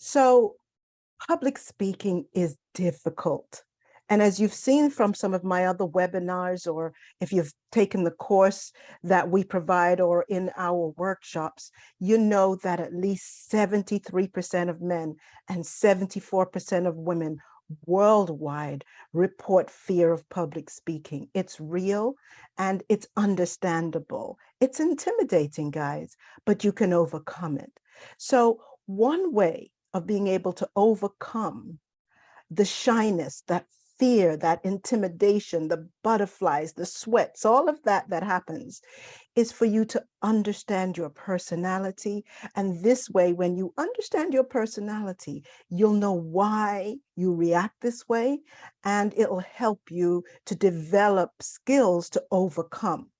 So, public speaking is difficult. And as you've seen from some of my other webinars, or if you've taken the course that we provide or in our workshops, you know that at least 73% of men and 74% of women worldwide report fear of public speaking. It's real and it's understandable. It's intimidating, guys, but you can overcome it. So one way of being able to overcome the shyness, that fear, that intimidation, the butterflies, the sweats, all of that that happens is for you to understand your personality. And this way, when you understand your personality, you'll know why you react this way, and it'll help you to develop skills to overcome.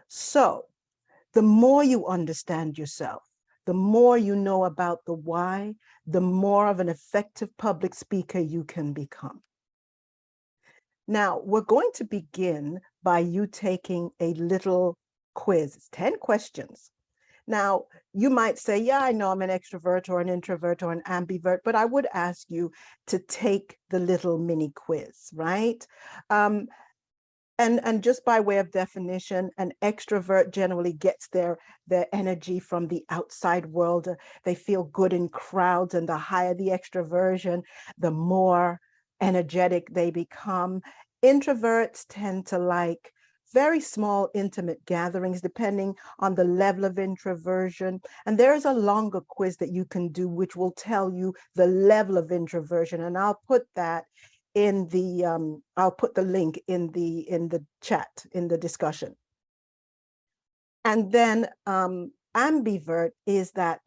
So the more you understand yourself, the more you know about the why, the more of an effective public speaker you can become. Now, we're going to begin by you taking a little quiz. It's 10 questions. Now, you might say, yeah, I know I'm an extrovert or an introvert or an ambivert, but I would ask you to take the little mini quiz, right? And just by way of definition, an extrovert generally gets their energy from the outside world. They feel good in crowds, and the higher the extroversion, the more energetic they become. Introverts tend to like very small, intimate gatherings, depending on the level of introversion. And there's a longer quiz that you can do, which will tell you the level of introversion. And I'll put that in the I'll put the link in the chat, in the discussion. And then ambivert is that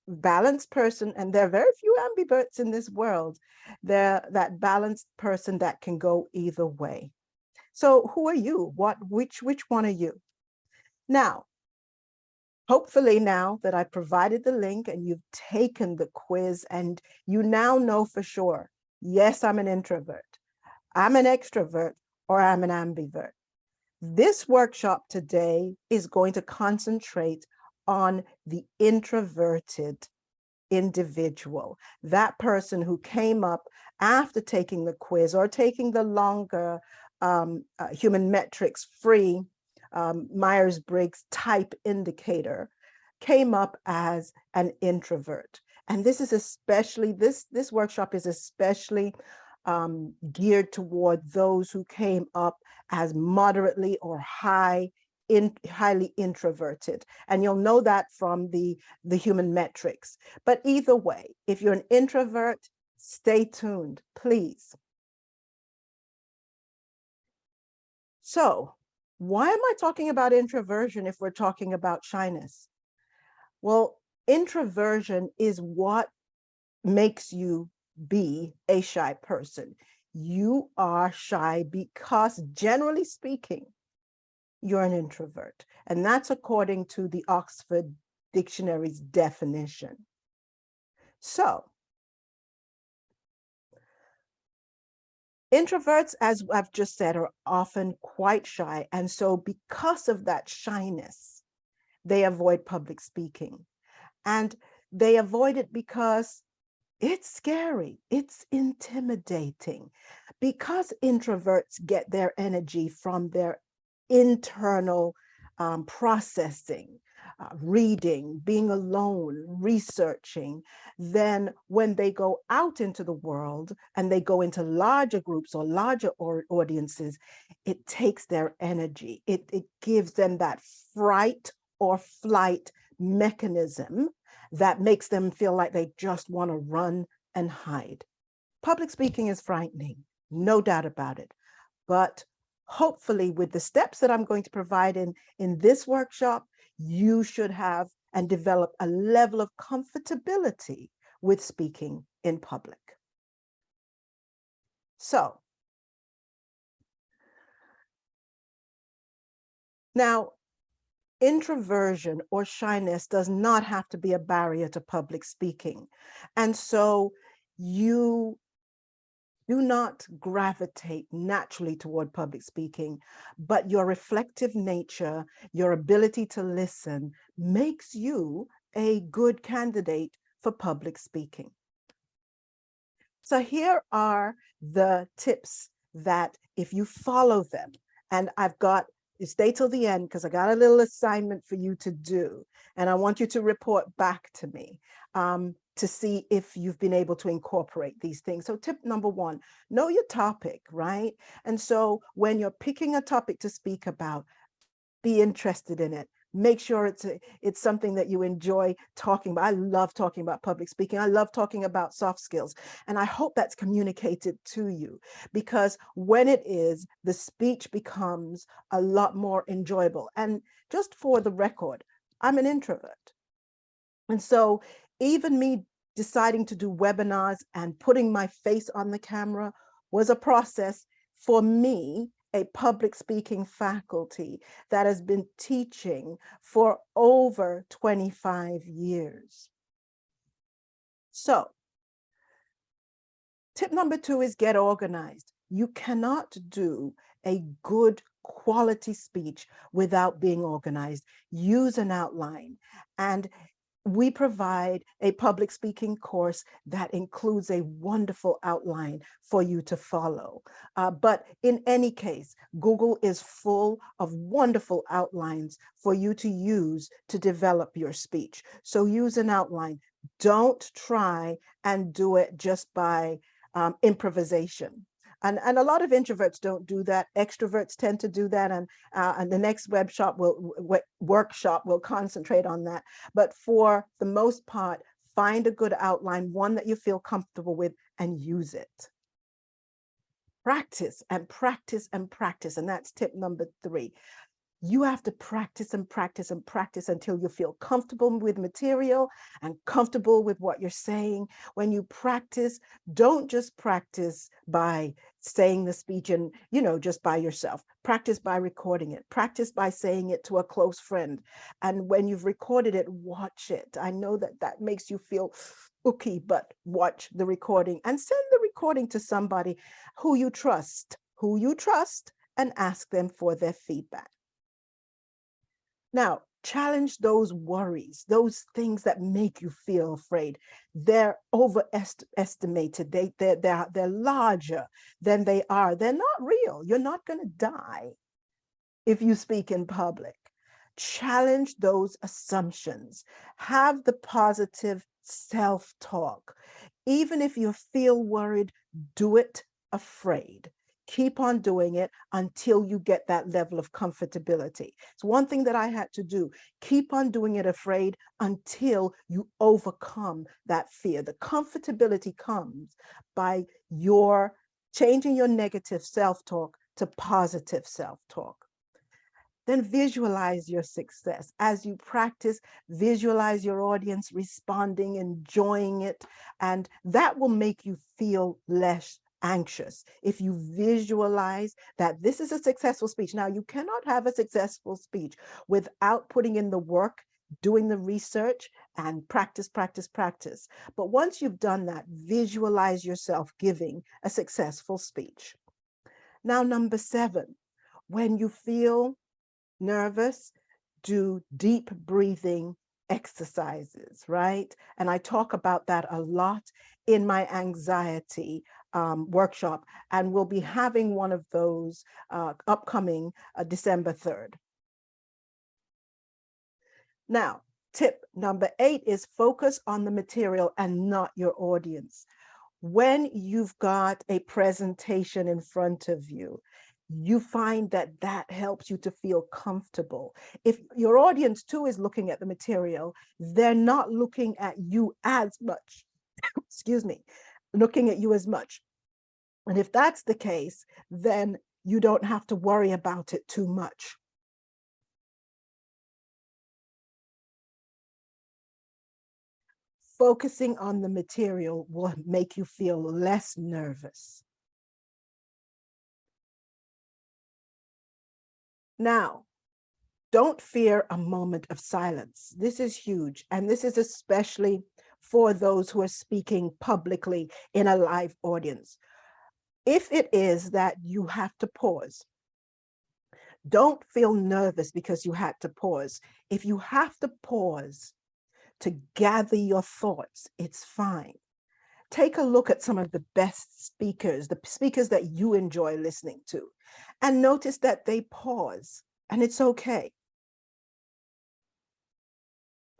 balanced person, and there are very few ambiverts in this world. They're that balanced person that can go either way. So who are you? Which one are you? Now, hopefully now that I provided the link and you've taken the quiz and you now know for sure, yes, I'm an introvert, I'm an extrovert, or I'm an ambivert. This workshop today is going to concentrate on the introverted individual, that person who came up after taking the quiz or taking the longer human metrics free Myers-Briggs type indicator, came up as an introvert. And this is especially, this workshop is especially geared toward those who came up as moderately or highly introverted. And you'll know that from the human metrics. But either way, if you're an introvert, stay tuned, please. So why am I talking about introversion if we're talking about shyness? Well, introversion is what makes you be a shy person. You are shy because, generally speaking, you're an introvert. And that's according to the Oxford Dictionary's definition. So, introverts, as I've just said, are often quite shy. And so because of that shyness, they avoid public speaking. And they avoid it because it's scary, it's intimidating. Because introverts get their energy from their internal processing, reading, being alone, researching, then when they go out into the world and they go into larger groups or larger audiences, it takes their energy. It gives them that fright or flight mechanism that makes them feel like they just want to run and hide. Public speaking is frightening, no doubt about it. But hopefully with the steps that I'm going to provide in this workshop, you should have and develop a level of comfortability with speaking in public. So now, introversion or shyness does not have to be a barrier to public speaking. And so you do not gravitate naturally toward public speaking, but your reflective nature, your ability to listen makes you a good candidate for public speaking. So here are the tips that if you follow them, and you stay till the end because I got a little assignment for you to do, and I want you to report back to me to see if you've been able to incorporate these things. So tip number one, know your topic, right? And so when you're picking a topic to speak about, be interested in it. Make sure it's something that you enjoy talking about. I love talking about public speaking. I love talking about soft skills. And I hope that's communicated to you, because when it is, the speech becomes a lot more enjoyable. And just for the record, I'm an introvert. And so even me deciding to do webinars and putting my face on the camera was a process for me, a public speaking faculty that has been teaching for over 25 years. So tip number two is get organized. You cannot do a good quality speech without being organized. Use an outline. And we provide a public speaking course that includes a wonderful outline for you to follow. But in any case, Google is full of wonderful outlines for you to use to develop your speech. So use an outline. Don't try and do it just by improvisation. And a lot of introverts don't do that. Extroverts tend to do that. And the next workshop will concentrate on that. But for the most part, find a good outline, one that you feel comfortable with, and use it. Practice and practice and practice. And that's tip number three. You have to practice and practice and practice until you feel comfortable with material and comfortable with what you're saying. When you practice, don't just practice by saying the speech and, just by yourself. Practice by recording it. Practice by saying it to a close friend. And when you've recorded it, watch it. I know that makes you feel ooky, but watch the recording and send the recording to somebody who you trust, and ask them for their feedback. Now, challenge those worries, those things that make you feel afraid. They're overestimated. They're larger than they are. They're not real. You're not going to die if you speak in public. Challenge those assumptions. Have the positive self-talk. Even if you feel worried, do it afraid. Keep on doing it until you get that level of comfortability. It's one thing that I had to do. Keep on doing it afraid until you overcome that fear. The comfortability comes by your changing your negative self-talk to positive self-talk. Then visualize your success. As you practice, visualize your audience responding, enjoying it, and that will make you feel less anxious if you visualize that this is a successful speech. Now, you cannot have a successful speech without putting in the work, doing the research, and practice, practice, practice. But once you've done that, visualize yourself giving a successful speech. Now, number 7, when you feel nervous, do deep breathing exercises, right? And I talk about that a lot in my anxiety workshop, and we'll be having one of those upcoming December 3rd. Now, tip number 8 is focus on the material and not your audience. When you've got a presentation in front of you, you find that helps you to feel comfortable. If your audience too is looking at the material, they're not looking at you as much, excuse me, looking at you as much. And if that's the case, then you don't have to worry about it too much. Focusing on the material will make you feel less nervous. Now, don't fear a moment of silence. This is huge. And this is especially for those who are speaking publicly in a live audience. If it is that you have to pause, don't feel nervous because you had to pause. If you have to pause, to gather your thoughts. It's fine. Take a look at some of the best speakers, the speakers that you enjoy listening to, and notice that they pause, and it's okay.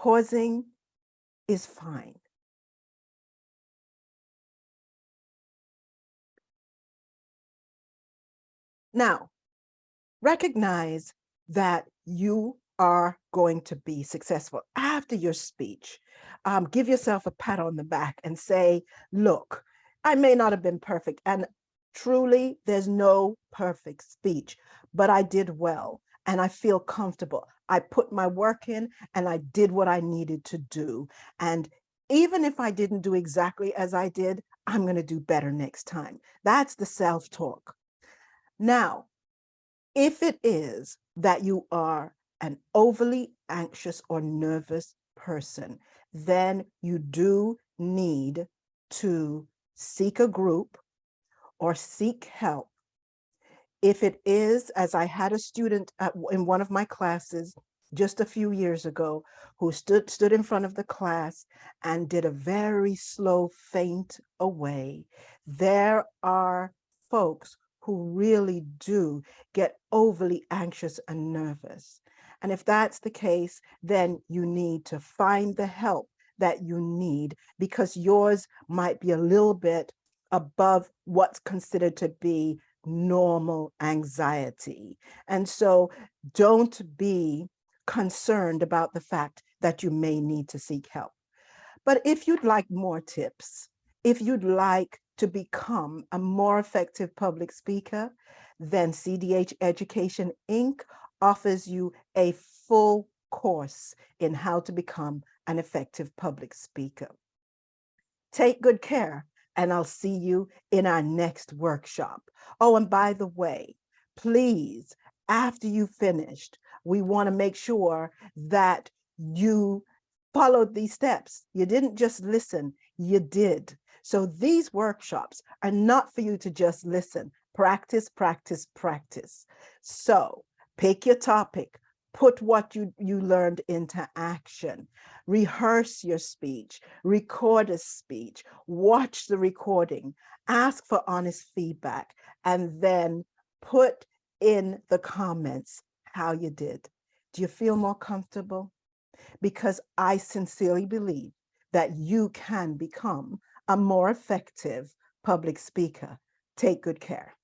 Pausing is fine. Now, recognize that you are going to be successful after your speech. Give yourself a pat on the back and say, look, I may not have been perfect. And truly, there's no perfect speech, but I did well and I feel comfortable. I put my work in and I did what I needed to do. And even if I didn't do exactly as I did, I'm going to do better next time. That's the self-talk. Now, if it is that you are an overly anxious or nervous person, then you do need to seek a group or seek help. If it is, as I had a student in one of my classes just a few years ago who stood in front of the class and did a very slow faint away. There are folks who really do get overly anxious and nervous. And if that's the case, then you need to find the help that you need, because yours might be a little bit above what's considered to be normal anxiety. And so don't be concerned about the fact that you may need to seek help. But if you'd like more tips, if you'd like to become a more effective public speaker, then CDH Education Inc. offers you a full course in how to become an effective public speaker. Take good care, and I'll see you in our next workshop. Oh, and by the way, please, after you finished, we want to make sure that you followed these steps. You didn't just listen, you did. So these workshops are not for you to just listen. Practice, practice, practice. So pick your topic, put what you learned into action, rehearse your speech, record a speech, watch the recording, ask for honest feedback, and then put in the comments how you did. Do you feel more comfortable? Because I sincerely believe that you can become a more effective public speaker. Take good care.